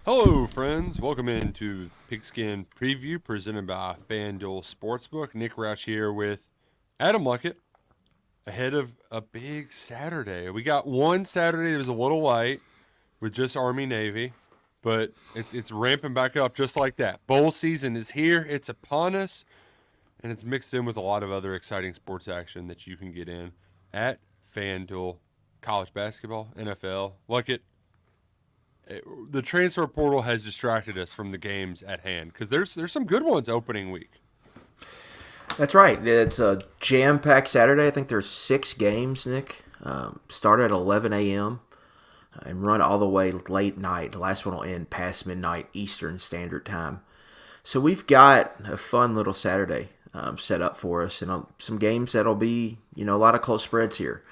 Hello, friends. Welcome into Pigskin Preview presented by FanDuel Sportsbook. Nick Roush here with Adam Luckett ahead of a big Saturday. We got one Saturday that was a little light with just Army Navy, but it's ramping back up just like that. Bowl season is here. It's upon us, and it's mixed in with a lot of other exciting sports action that you can get in at FanDuel. College basketball, NFL. Luckett, the transfer portal has distracted us from the games at hand because there's some good ones opening week. That's right. It's a jam-packed Saturday. I think there's 6 games, Nick. Start at 11 a.m. And run all the way late night. The last one will end past midnight Eastern Standard Time. So we've got a fun little Saturday set up for us, and some games that'll be, a lot of close spreads here.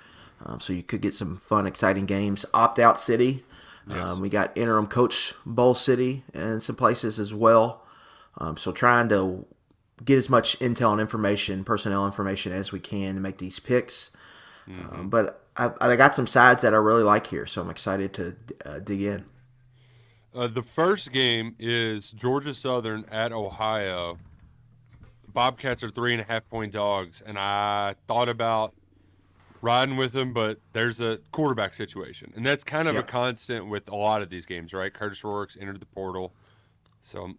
So you could get some fun, exciting games. Opt-out city. Yes. We got interim coach bowl city and some places as well. So trying to get as much intel and information, personnel information as we can to make these picks. But I got some sides that I really like here, so I'm excited to dig in. The first game is Georgia Southern at Ohio. Bobcats are 3.5-point dogs, and I thought about riding with them, but there's a quarterback situation, and that's kind of a constant with a lot of these games, right? Curtis Rourke's entered the portal, so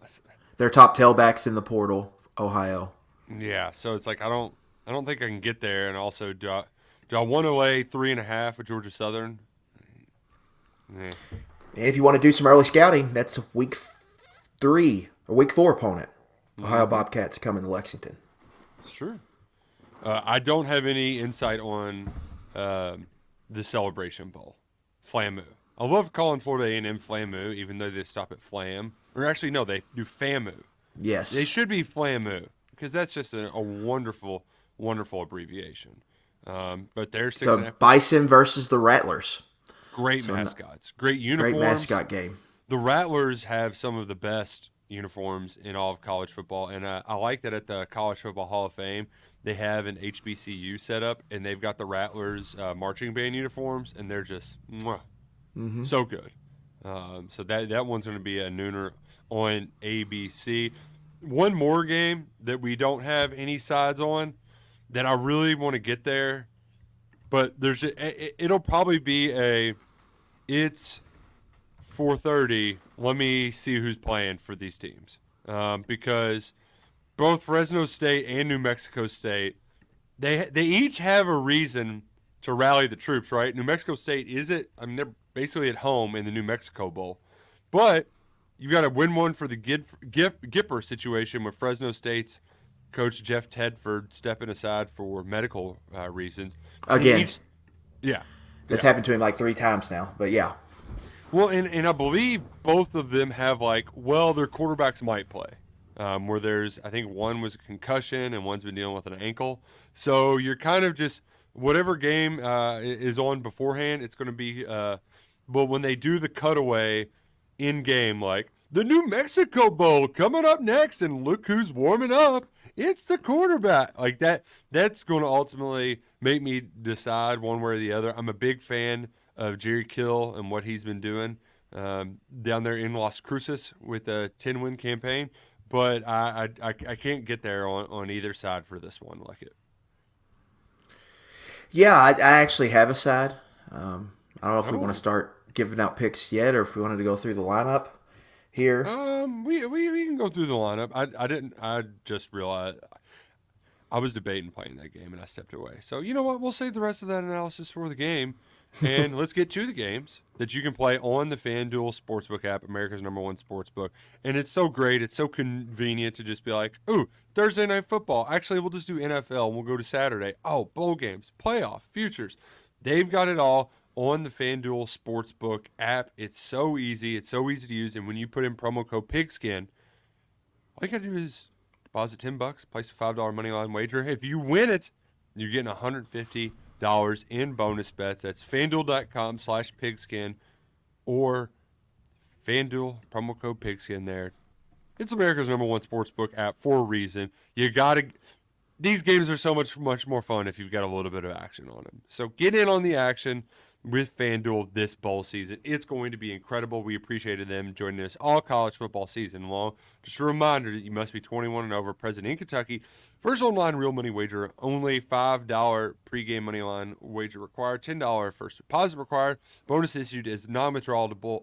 they're top tailbacks in the portal, Ohio. yeah. So it's like I don't think I can get there, and also do I want to lay 3.5 with Georgia Southern? And if you want to do some early scouting, that's week 3 or week 4 opponent. Ohio Bobcats coming to Lexington. It's true. I don't have any insight on the Celebration Bowl, FLAMU. I love calling Florida A&M FLAMU, even though they stop at FLAM. Or actually, no, they do FAMU. Yes. They should be FLAMU because that's just a wonderful, wonderful abbreviation. But they're 6.5. The Bison versus the Rattlers. Great mascots. Great uniforms. Great mascot game. The Rattlers have some of the best uniforms in all of college football, and I like that at the College Football Hall of Fame they have an HBCU set up, and they've got the Rattlers marching band uniforms, and they're just so good. So that one's going to be a nooner on ABC. One more game that we don't have any sides on that I really want to get there, but it'll probably be it's 4:30. Let me see who's playing for these teams because both Fresno State and New Mexico State, they each have a reason to rally the troops, right? New Mexico State they're basically at home in the New Mexico Bowl, but you've got to win one for the Gipper situation with Fresno State's coach Jeff Tedford stepping aside for medical reasons. Again. That's Yeah. happened to him like 3 times now, but yeah. Well, and I believe both of them have their quarterbacks might play. Where I think one was a concussion and one's been dealing with an ankle. So you're kind of just, whatever game is on beforehand, it's going to be, but when they do the cutaway in game, like the New Mexico Bowl coming up next, and look who's warming up, it's the quarterback. Like that's going to ultimately make me decide one way or the other. I'm a big fan of Jerry Kill and what he's been doing down there in Las Cruces with a 10-win campaign. But I can't get there on either side for this one, like it. Yeah, I actually have a side. I don't know if we want to start giving out picks yet, or if we wanted to go through the lineup here. We can go through the lineup. I just realized I was debating playing that game and I stepped away. So you know what? We'll save the rest of that analysis for the game. And let's get to the games that you can play on the FanDuel Sportsbook app, America's #1 sportsbook. And it's so great. It's so convenient to just be like, ooh, Thursday night football. Actually, we'll just do NFL. We'll go to Saturday. Oh, bowl games, playoff, futures. They've got it all on the FanDuel Sportsbook app. It's so easy. It's so easy to use. And when you put in promo code PIGSKIN, all you got to do is deposit $10, place a $5 moneyline wager. If you win it, you're getting $150 in bonus bets. That's FanDuel.com/pigskin or FanDuel promo code pigskin there. It's America's #1 sportsbook app for a reason. These games are so much more fun if you've got a little bit of action on them. So get in on the action. with FanDuel this bowl season. It's going to be incredible. We appreciated them joining us all college football season long. Just a reminder that you must be 21 and over, present in Kentucky. First online real money wager, only $5 pregame money line wager required, $10 first deposit required. Bonus issued as non-withdrawable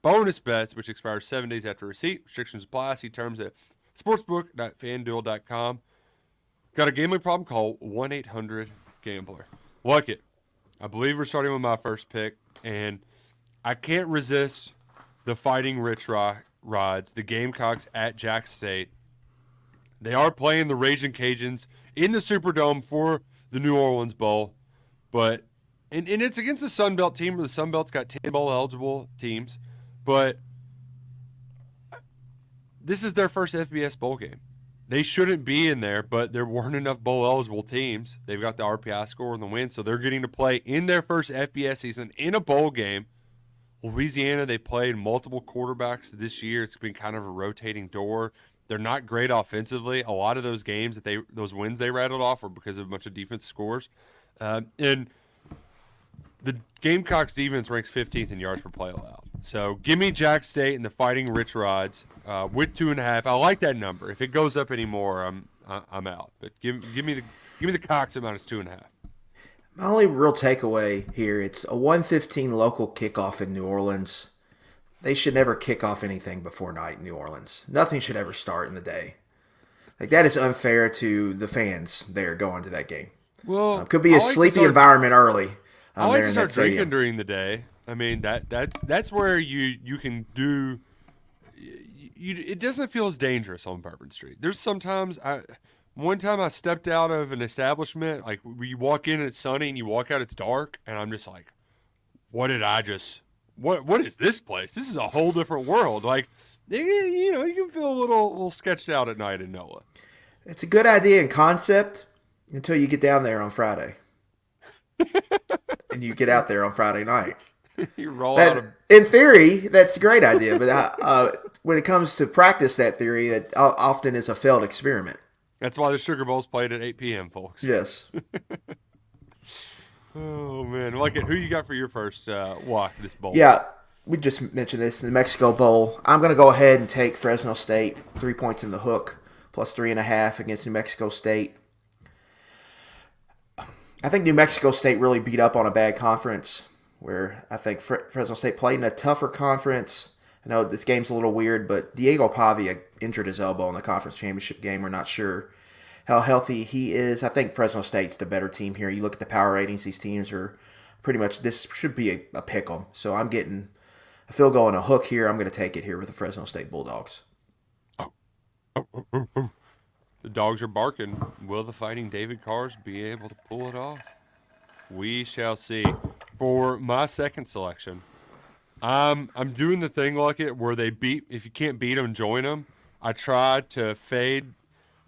bonus bets, which expire 7 days after receipt. Restrictions apply. See terms at sportsbook.fanduel.com. Got a gambling problem? Call 1-800-GAMBLER. Luckett. I believe we're starting with my first pick, and I can't resist the Fighting Rich Rods, the Gamecocks at Jack State. They are playing the Raging Cajuns in the Superdome for the New Orleans Bowl, but and it's against the Sun Belt team, where the Sun Belt's got 10 bowl-eligible teams, but this is their first FBS bowl game. They shouldn't be in there, but there weren't enough bowl-eligible teams. They've got the RPI score and the win, so they're getting to play in their first FBS season in a bowl game. Louisiana, they played multiple quarterbacks this year. It's been kind of a rotating door. They're not great offensively. A lot of those games those wins they rattled off were because of a bunch of defensive scores. And the Gamecocks defense ranks 15th in yards per play allowed. So give me Jack State and the Fighting Rich Rods with 2.5. I like that number. If it goes up anymore, I'm out. But give me the Cox at -2.5. My only real takeaway here, it's a 1:15 local kickoff in New Orleans. They should never kick off anything before night in New Orleans. Nothing should ever start in the day. Like, that is unfair to the fans there going to that game. Well, could be a sleepy environment early. I like to start drinking during the day. I mean, that's where you can do. It doesn't feel as dangerous on Bourbon Street. There's sometimes one time I stepped out of an establishment, like you walk in and it's sunny and you walk out it's dark, and I'm just like, what is this place? This is a whole different world. Like, you can feel a little sketched out at night in NOLA. It's a good idea in concept until you get down there on Friday. And you get out there on Friday night. You roll out in theory, that's a great idea, but when it comes to practice that theory, that often is a failed experiment. That's why the Sugar Bowl's played at 8 p.m., folks. Yes. Oh, man. Who you got for your first walk this bowl? Yeah, we just mentioned this, the Mexico Bowl. I'm going to go ahead and take Fresno State, 3 points in the hook, plus 3.5 against New Mexico State. I think New Mexico State really beat up on a bad conference, where I think Fresno State played in a tougher conference. I know this game's a little weird, but Diego Pavia injured his elbow in the conference championship game. We're not sure how healthy he is. I think Fresno State's the better team here. You look at the power ratings, these teams are pretty much, this should be a pick 'em. So I'm getting a field goal and a hook here. I'm going to take it here with the Fresno State Bulldogs. The dogs are barking. Will the Fighting David Carrs be able to pull it off? We shall see. For my second selection, I'm doing the thing like it where if you can't beat them, join them. I tried to fade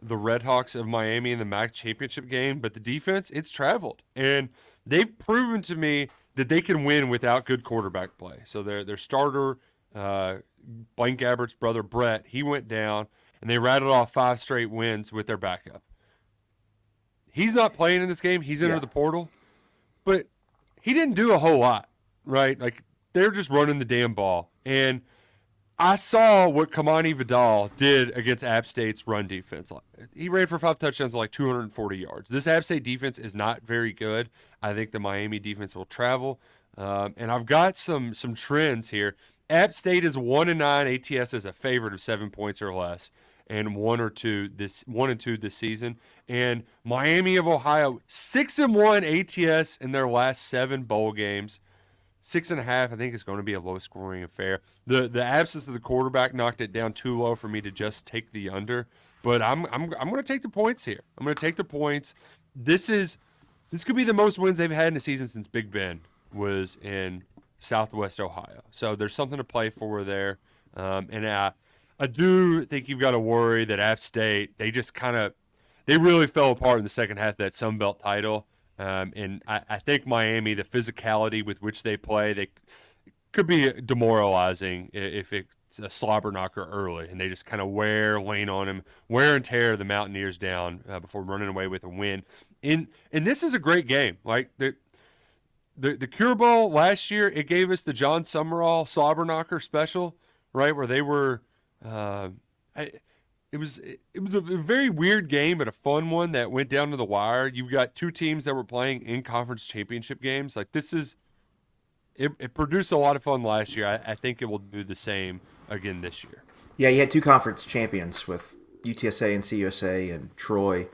the Redhawks of Miami in the MAC championship game, but the defense, it's traveled. And they've proven to me that they can win without good quarterback play. So their starter, Blaine Gabbert's brother Brett, he went down, and they rattled off 5 straight wins with their backup. He's not playing in this game. He's entered the portal. But he didn't do a whole lot, right? Like, they're just running the damn ball. And I saw what Kamani Vidal did against App State's run defense. He ran for 5 touchdowns and 240 yards. This App State defense is not very good. I think the Miami defense will travel. And I've got some trends here. App State is 1-9. ATS is a favorite of 7 points or less, and 1 and 2 this season. And Miami of Ohio, 6-1 ATS in their last 7 bowl games. 6.5, I think, is going to be a low-scoring affair. The absence of the quarterback knocked it down too low for me to just take the under. But I'm going to take the points here. I'm going to take the points. This could be the most wins they've had in a season since Big Ben was in Southwest Ohio. So there's something to play for there. And I do think you've got to worry that App State, they really fell apart in the second half of that Sun Belt title. And I think Miami, the physicality with which they play, they could be demoralizing if it's a slobber knocker early, and they just kind of wear and tear the Mountaineers down before running away with a win. And this is a great game. Like, the Cure Bowl last year, it gave us the John Summerall Saubernacher special, right, where they were. It was a very weird game, but a fun one that went down to the wire. You've got two teams that were playing in conference championship games. Like this is, it produced a lot of fun last year. I think it will do the same again this year. Yeah, you had two conference champions with UTSA and CUSA and Troy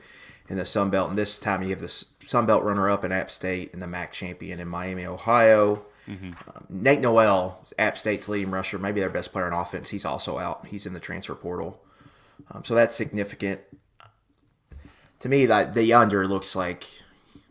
in the Sun Belt, and this time you have the Sun Belt runner-up in App State and the MAC champion in Miami, Ohio. Mm-hmm. Nate Noel is App State's leading rusher, maybe their best player on offense. He's also out. He's in the transfer portal. So that's significant. To me, that the under looks like,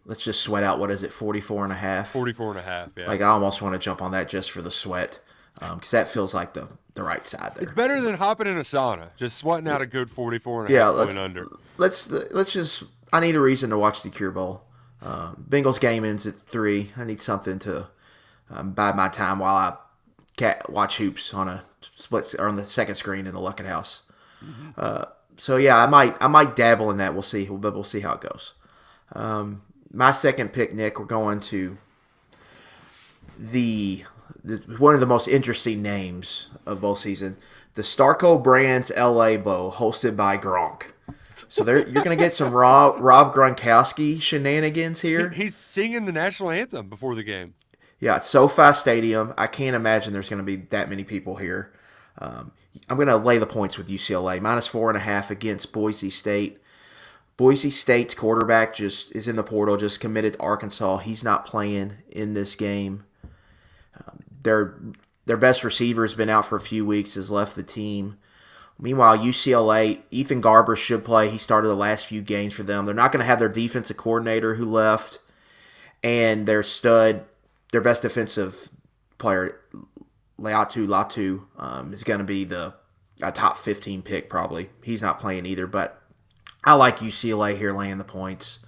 let's just sweat out, what is it, 44.5? 44.5, yeah. Like I almost want to jump on that just for the sweat because that feels like the right side there. It's better than hopping in a sauna, just sweating out a good 44.5 point under. Let's just, I need a reason to watch the Cure Bowl. Bengals game ends at 3. I need something to buy my time while I watch hoops on a split or on the second screen in the Luckett house. Mm-hmm. So yeah, I might dabble in that. We'll see, but we'll see how it goes. My second pick, Nick, we're going to the one of the most interesting names of bowl season, the Starco Brands LA Bowl, hosted by Gronk. So you're going to get some Rob Gronkowski shenanigans here. He's singing the national anthem before the game. Yeah, it's SoFi Stadium. I can't imagine there's going to be that many people here. I'm going to lay the points with UCLA. -4.5 against Boise State. Boise State's quarterback just is in the portal, just committed to Arkansas. He's not playing in this game. Their best receiver has been out for a few weeks, has left the team. Meanwhile, UCLA, Ethan Garber should play. He started the last few games for them. They're not going to have their defensive coordinator who left, and their best defensive player, Latu, is going to be a top 15 pick probably. He's not playing either, but I like UCLA here laying the points.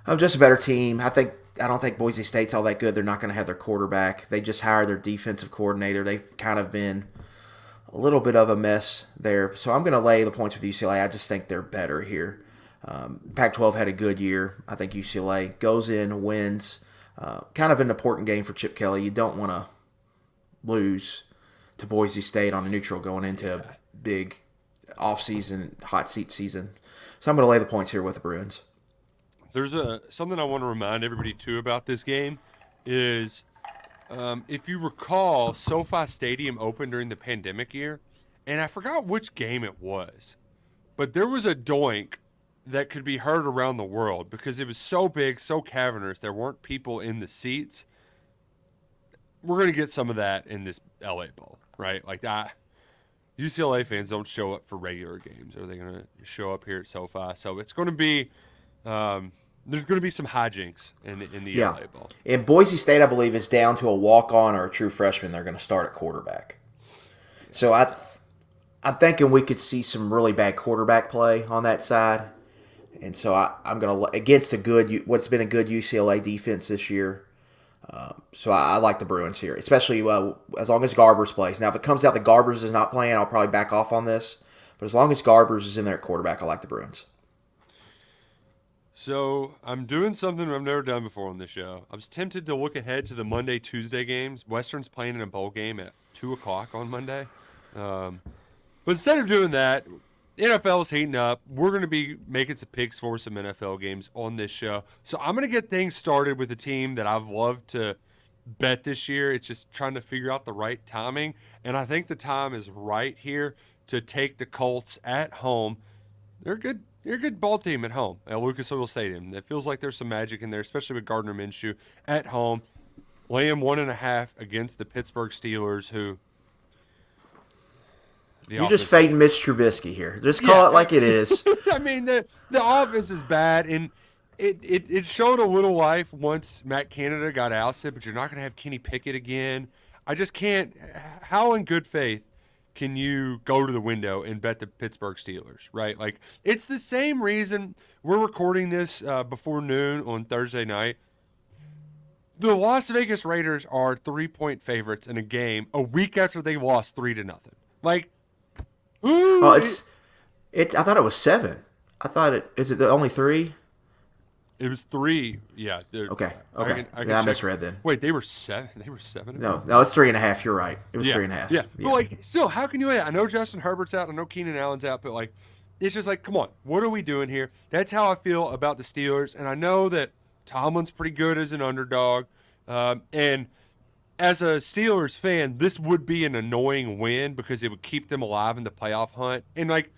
I'm just a better team. I don't think Boise State's all that good. They're not going to have their quarterback. They just hired their defensive coordinator. They've kind of been a little bit of a mess there. So I'm going to lay the points with UCLA. I just think they're better here. Pac-12 had a good year. I think UCLA goes in, wins. Kind of an important game for Chip Kelly. You don't want to lose to Boise State on a neutral going into a big off-season, hot seat season. So I'm going to lay the points here with the Bruins. There's something I want to remind everybody, too, about this game is if you recall, SoFi Stadium opened during the pandemic year, and I forgot which game it was, but there was a doink that could be heard around the world because it was so big, so cavernous, there weren't people in the seats. We're going to get some of that in this LA Bowl, right? Like that. UCLA fans don't show up for regular games. Are they going to show up here at SoFi? So it's going to be there's going to be some hijinks in the LA Bowl. And Boise State, I believe, is down to a walk-on or a true freshman they're going to start at quarterback. So I'm thinking we could see some really bad quarterback play on that side. And so I'm going to, against what's been a good UCLA defense this year. So I like the Bruins here, especially as long as Garbers plays. Now, if it comes out that Garbers is not playing, I'll probably back off on this. But as long as Garbers is in there at quarterback, I like the Bruins. So I'm doing something I've never done before on this show. I was tempted to look ahead to the Monday, Tuesday games. Western's playing in a bowl game at 2 o'clock on Monday. But instead of doing that, NFL's heating up. We're going to be making some picks for some NFL games on this show. So I'm going to get things started with a team that I've loved to bet this year. It's just trying to figure out the right timing. And I think the time is right here to take the Colts at home. They're a good ball team at home at Lucas Oil Stadium. It feels like there's some magic in there, especially with Gardner Minshew at home. Laying 1.5 against the Pittsburgh Steelers, who... You're just fading Mitch Trubisky here. Just call it like it is. I mean, the offense is bad, and it showed a little life once Matt Canada got ousted, but you're not going to have Kenny Pickett again. I just can't. How in good faith can you go to the window and bet the Pittsburgh Steelers, right? Like, it's the same reason we're recording this before noon on Thursday night. The Las Vegas Raiders are 3-point favorites in a game a week after they lost 3-0. Like, I thought it was 7. Is it only 3? It was 3. Yeah. Okay. I misread then. Wait, they were 7. They were 7. No, it's 3.5. You're right. It was 3.5. Yeah. But like, still, how can you? I know Justin Herbert's out. I know Keenan Allen's out. But like, it's just like, come on, what are we doing here? That's how I feel about the Steelers. And I know that Tomlin's pretty good as an underdog. And as a Steelers fan, this would be an annoying win because it would keep them alive in the playoff hunt. And like,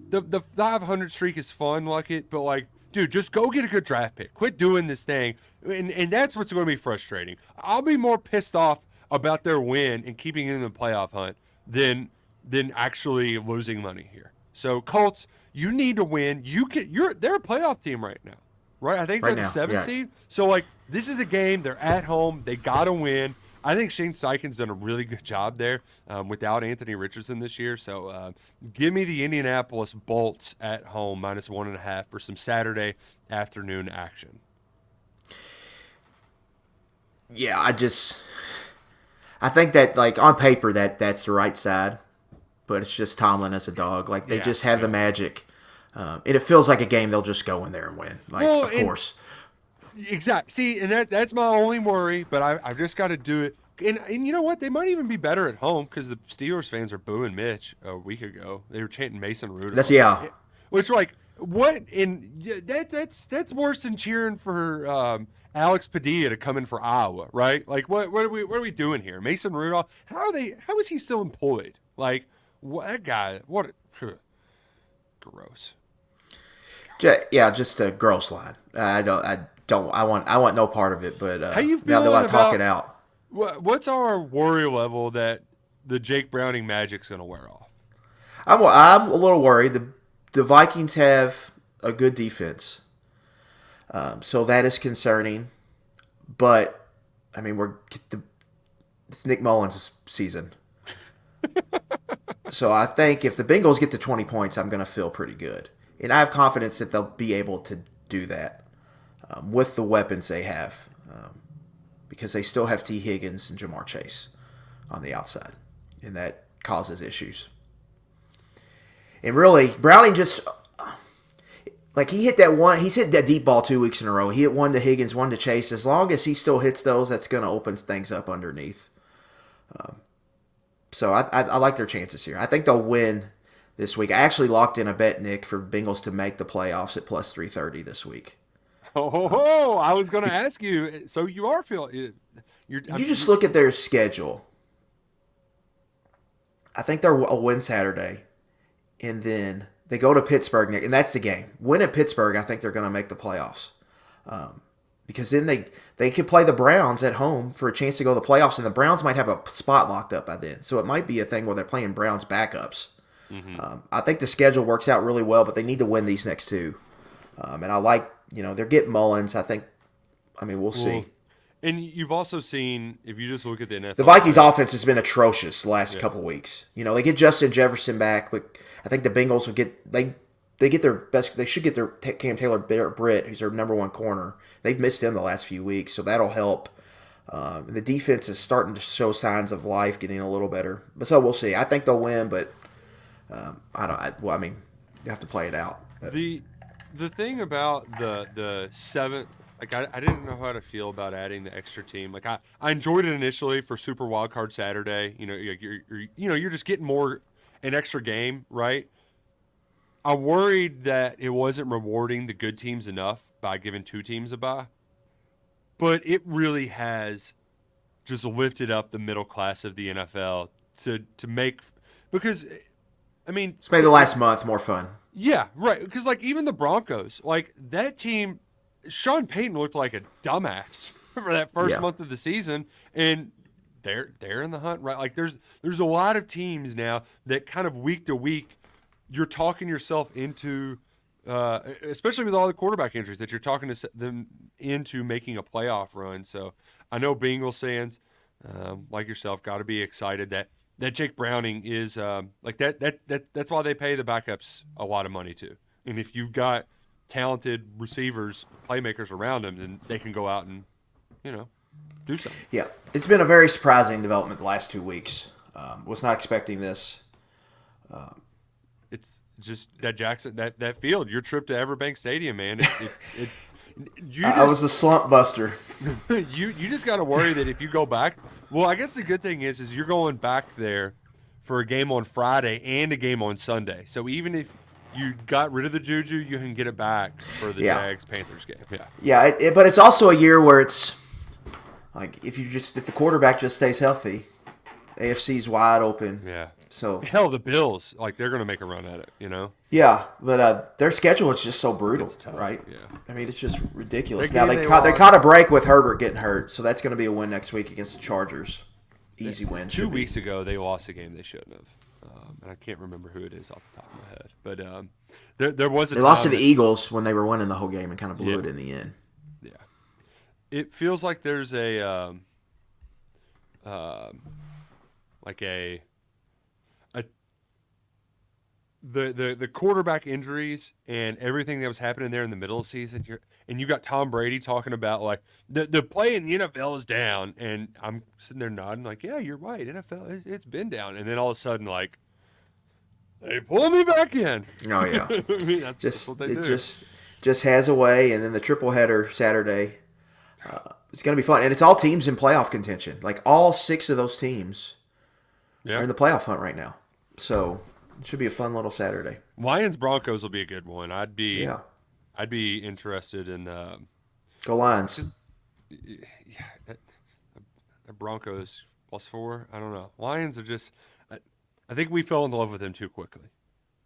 the 500 streak is fun, Luckett, but like, dude, just go get a good draft pick. Quit doing this thing. And that's what's going to be frustrating. I'll be more pissed off about their win and keeping it in the playoff hunt than actually losing money here. So Colts, you need to win. They're a playoff team right now, right? I think they're the 7th seed. So like, this is a game. They're at home. They got to win. I think Shane Steichen's done a really good job there without Anthony Richardson this year. So give me the Indianapolis Bolts at home -1.5 for some Saturday afternoon action. Yeah, I think that, like, on paper that's the right side, but it's just Tomlin as a dog. Like, they just have the magic. And it feels like a game they'll just go in there and win. Like, of course. Exactly. See, and that's my only worry, but I've just got to do it. And you know what? They might even be better at home because the Steelers fans are booing Mitch a week ago. They were chanting Mason Rudolph. Which, like, what? That's worse than cheering for Alex Padilla to come in for Iowa, right? Like, what are we doing here? Mason Rudolph? How is he still employed? Like, that guy? What? Gross. Yeah, just a gross line. I want no part of it. But how you now that I talk it out, what's our worry level that the Jake Browning magic's going to wear off? I'm a little worried. The Vikings have a good defense, so that is concerning. But I mean, it's Nick Mullins' season. So I think if the Bengals get to 20 points, I'm going to feel pretty good. And I have confidence that they'll be able to do that with the weapons they have because they still have T. Higgins and Jamar Chase on the outside, and that causes issues. And really, Browning just like he's hit that deep ball 2 weeks in a row. He hit one to Higgins, one to Chase. As long as he still hits those, that's going to open things up underneath. So I like their chances here. I think they'll win this week. I actually locked in a bet, Nick, for Bengals to make the playoffs at +330 this week. I was going to ask you. So you are feeling? You just look at their schedule. I think they'll win Saturday, and then they go to Pittsburgh, Nick, and that's the game. Win at Pittsburgh, I think they're going to make the playoffs. Because then they could play the Browns at home for a chance to go to the playoffs, and the Browns might have a spot locked up by then. So it might be a thing where they're playing Browns backups. Mm-hmm. I think the schedule works out really well, but they need to win these next two. And I like, they're getting Mullins. We'll see. And you've also seen, if you just look at the NFL, the Vikings offense has been atrocious the last couple weeks. They get Justin Jefferson back, but I think the Bengals will get they get their best. They should get their Cam Taylor-Britt, who's their number one corner. They've missed him the last few weeks, so that'll help. The defense is starting to show signs of life, getting a little better. But so we'll see. I think they'll win, but you have to play it out. The thing about the seventh, like I didn't know how to feel about adding the extra team. Like I enjoyed it initially for Super Wildcard Saturday. You're just getting an extra game, right? I worried that it wasn't rewarding the good teams enough by giving two teams a bye. But it really has just lifted up the middle class of the NFL to make – because, it's made the last month more fun. Yeah, right. Because, even the Broncos, that team – Sean Payton looked like a dumbass for that first month of the season, and they're in the hunt, right? There's a lot of teams now that kind of week to week – you're talking yourself into, especially with all the quarterback injuries, that you're talking them into making a playoff run. So I know Bengals fans, like yourself, got to be excited that Jake Browning is that's why they pay the backups a lot of money too. And if you've got talented receivers, playmakers around them, then they can go out and do something. Yeah, it's been a very surprising development the last 2 weeks. Was not expecting this. just that Jackson that field, your trip to Everbank Stadium, man. I was a slump buster. You just got to worry that if you go back, well, I guess the good thing is you're going back there for a game on Friday and a game on Sunday. So even if you got rid of the juju, you can get it back for the Jags-Panthers game. Yeah. Yeah, but it's also a year where it's like if the quarterback just stays healthy, AFC's wide open. Yeah. So hell, the Bills, like they're gonna make a run at it, you know. Yeah, but their schedule is just so brutal, right? Yeah. I mean, it's just ridiculous. Now they caught a break with Herbert getting hurt, so that's going to be a win next week against the Chargers. Easy win. 2 weeks ago, they lost a game they shouldn't have, and I can't remember who it is off the top of my head. But there was a they lost to the Eagles when they were winning the whole game and kind of blew it in the end. Yeah, it feels like there's a the quarterback injuries and everything that was happening there in the middle of the season, and you got Tom Brady talking about like the play in the NFL is down, and I'm sitting there nodding like, yeah, you're right, NFL it's been down, and then all of a sudden like they pull me back in. Oh yeah, I mean, that's what they do. Just has a way, and then the triple header Saturday. It's going to be fun, and it's all teams in playoff contention. Like all 6 of those teams are in the playoff hunt right now, so. It should be a fun little Saturday. Lions Broncos will be a good one. I'd be interested in go Lions. Yeah, the Broncos +4. I don't know. Lions are just. I think we fell in love with them too quickly.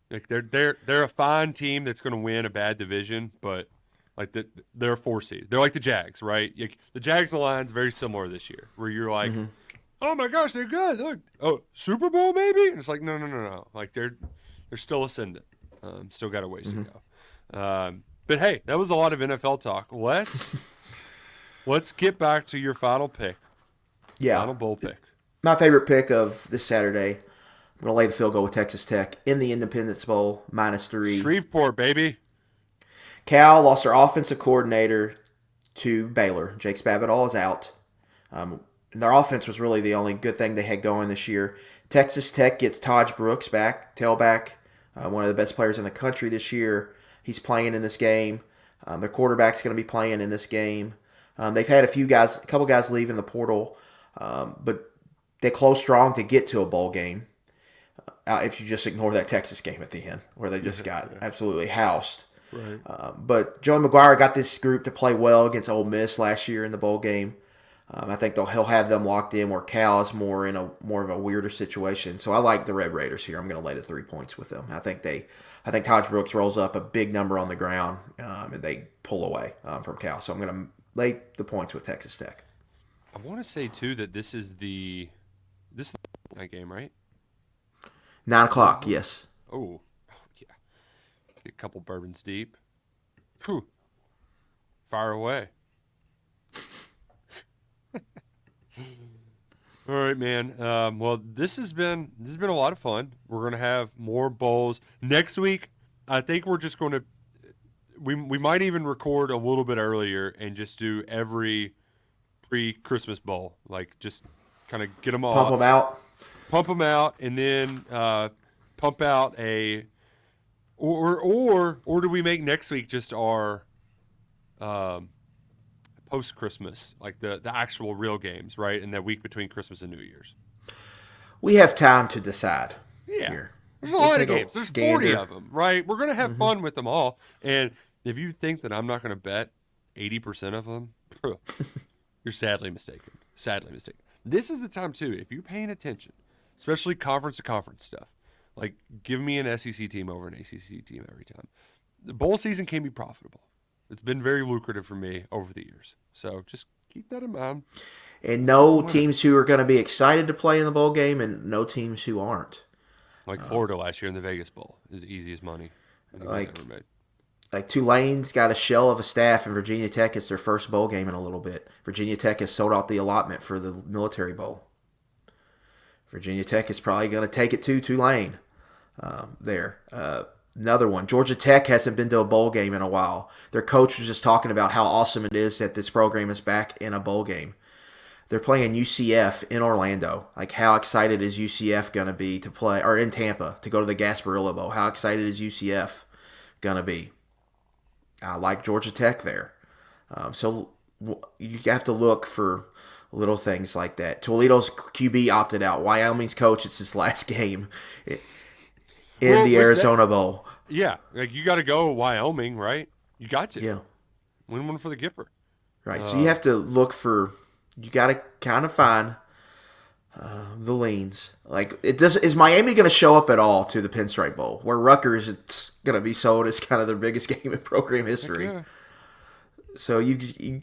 Like they're a fine team that's going to win a bad division, but like they're a 4 seed. They're like the Jags, right? Like, the Jags and the Lions very similar this year, where you're like. Mm-hmm. Oh my gosh, they're good. They're, Super Bowl maybe? And it's like no. Like they're still ascendant. Still got a ways to go. But hey, that was a lot of NFL talk. Let's get back to your final pick. Yeah, final bowl pick. My favorite pick of this Saturday. I'm gonna lay the field goal with Texas Tech in the Independence Bowl -3. Shreveport, baby. Cal lost their offensive coordinator to Baylor. Jake Spavital is out. And their offense was really the only good thing they had going this year. Texas Tech gets Taj Brooks back, tailback, one of the best players in the country this year. He's playing in this game. Their quarterback's going to be playing in this game. They've had a couple guys leave in the portal, but they closed strong to get to a bowl game. If you just ignore that Texas game at the end, where they just got absolutely housed. Right. But Joey McGuire got this group to play well against Ole Miss last year in the bowl game. I think he'll have them locked in where Cal is more of a weirder situation. So I like the Red Raiders here. I'm going to lay the 3 points with them. I think Taj Brooks rolls up a big number on the ground and they pull away from Cal. So I'm going to lay the points with Texas Tech. I want to say too that this is the night game, right? 9:00. Yes. Oh yeah. Get a couple bourbons deep. Whew. Fire away. All right, man. Well, this has been a lot of fun. We're gonna have more bowls next week. I think we're just going to we might even record a little bit earlier and just do every pre-Christmas bowl, like just kind of get them all pump them out, and then pump out or do we make next week just our post-Christmas, like the actual real games, right? In that week between Christmas and New Year's. We have time to decide. Yeah. Here. There's a lot of games. There's 40 of them, right? We're going to have fun with them all. And if you think that I'm not going to bet 80% of them, you're sadly mistaken. Sadly mistaken. This is the time, too, if you're paying attention, especially conference-to-conference stuff, like give me an SEC team over an ACC team every time. The bowl season can be profitable. It's been very lucrative for me over the years. So just keep that in mind. And no teams who are going to be excited to play in the bowl game and no teams who aren't. Like Florida last year in the Vegas Bowl is easy as money anybody's ever made. Like Tulane's got a shell of a staff, and Virginia Tech is their first bowl game in a little bit. Virginia Tech has sold out the allotment for the Military Bowl. Virginia Tech is probably going to take it to Tulane there. Another one, Georgia Tech hasn't been to a bowl game in a while. Their coach was just talking about how awesome it is that this program is back in a bowl game. They're playing UCF in Orlando. Like, how excited is UCF going to be to play, or in Tampa, to go to the Gasparilla Bowl? How excited is UCF going to be? I like Georgia Tech there. So you have to look for little things like that. Toledo's QB opted out. Wyoming's coach, it's his last game in the Arizona Bowl. Yeah, like you got to go Wyoming, right? You got to. Yeah. Win one for the Gipper. Right. So you have to look for, you got to kind of find the leans. Like, is Miami going to show up at all to the Pinstripe Bowl? Where Rutgers, it's going to be sold as kind of their biggest game in program history. Yeah. So you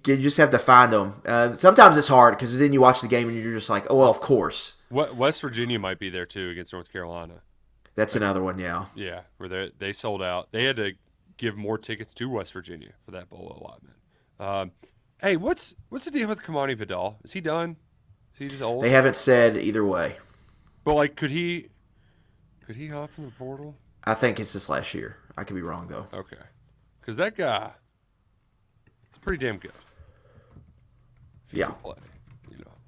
just have to find them. Sometimes it's hard because then you watch the game and you're just like, oh, well, of course. West Virginia might be there too against North Carolina. That's another one, yeah. Yeah, where they sold out. They had to give more tickets to West Virginia for that bowl allotment. Hey, what's the deal with Kamani Vidal? Is he done? Is he just old? They haven't said either way. But like, could he hop in the portal? I think it's this last year. I could be wrong though. Okay, because that guy is pretty damn good. If he can play,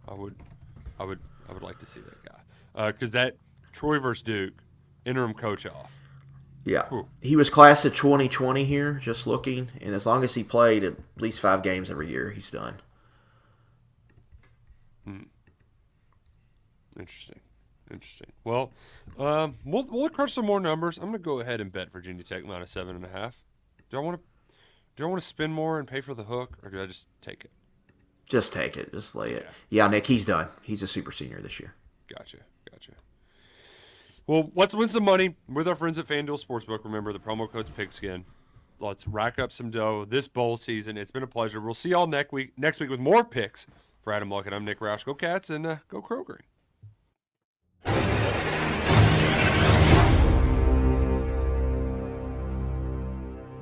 I would like to see that guy. Because that Troy versus Duke interim coach off. Yeah. Whew. He was class of 2020 here, just looking, and as long as he played at least 5 games every year, he's done. Interesting. Well, we'll crush some more numbers. I'm going to go ahead and bet Virginia Tech minus 7.5. Do I want to spend more and pay for the hook, or do I just take it? Just take it. Just lay it. Yeah, Nick, he's done. He's a super senior this year. Gotcha. Well, let's win some money with our friends at FanDuel Sportsbook. Remember, the promo code's Pigskin. Let's rack up some dough this bowl season. It's been a pleasure. We'll see y'all next week with more picks. For Adam Luckett, I'm Nick Roush. Go Cats and go Crow Green.